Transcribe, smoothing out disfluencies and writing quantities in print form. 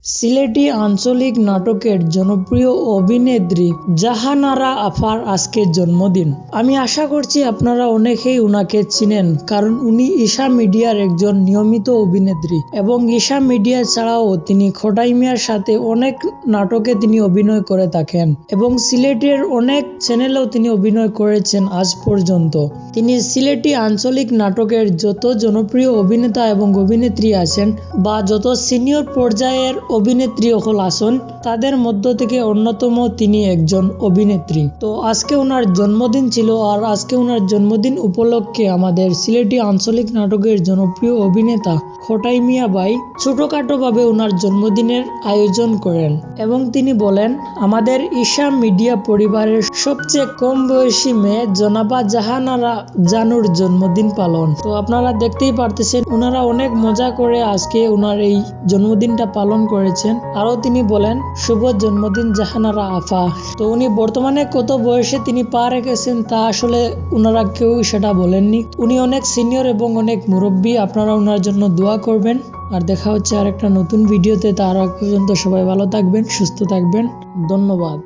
সিলেটি আঞ্চলিক নাটকের জনপ্রিয় অভিনেত্রী জাহানারা আফার আজকে জন্মদিন। আমি আশা করছি আপনারা অনেকেই উনাকে চিনেন, কারণ উনি ঈশা মিডিয়ার একজন নিয়মিত অভিনেত্রী এবং ঈশা মিডিয়া ছাড়াও তিনি খোটাই মিয়ার সাথে অনেক নাটকে তিনি অভিনয় করে থাকেন এবং সিলেটের অনেক চ্যানেলেও তিনি অভিনয় করেছেন আজ পর্যন্ত। তিনি সিলেটি আঞ্চলিক নাটকের যত জনপ্রিয় অভিনেতা এবং অভিনেত্রী আছেন বা যত সিনিয়র পর্যায়ের অভিনেত্রী হল আসন, তাদের মধ্য থেকে অন্যতম তিনি একজন অভিনেত্রী। তো আজকে ওনার জন্মদিন ছিল, আর আজকে ওনার জন্মদিন উপলক্ষে আমাদের সিলেটি আঞ্চলিক নাটকের জনপ্রিয় অভিনেতা খোটাই মিয়া ভাই ছোটখাটো ভাবে ওনার জন্মদিনের আয়োজন করেন এবং তিনি বলেন, আমাদের ঈশা মিডিয়া পরিবারের সবচেয়ে কম বয়সী মেয়ে জনাবা জাহানারা জানুর জন্মদিন পালন। তো আপনারা দেখতেই পারতেছেন ওনারা অনেক মজা করে আজকে ওনার এই জন্মদিনটা পালন করেছেন। আরো তিনি বলেন, শুভ জন্মদিন জাহানারা আফা। তো উনি বর্তমানে কত বয়সে তিনি পা রেখেছেন তা আসলে ওনারা কেউ সেটা বলেননি। উনি অনেক সিনিয়র এবং অনেক মুরব্বী। আপনারা ওনার জন্য দোয়া করবেন। আর দেখা হচ্ছে আরেকটা নতুন ভিডিওতে। তার আগ পর্যন্ত সবাই ভালো থাকবেন, সুস্থ থাকবেন। ধন্যবাদ।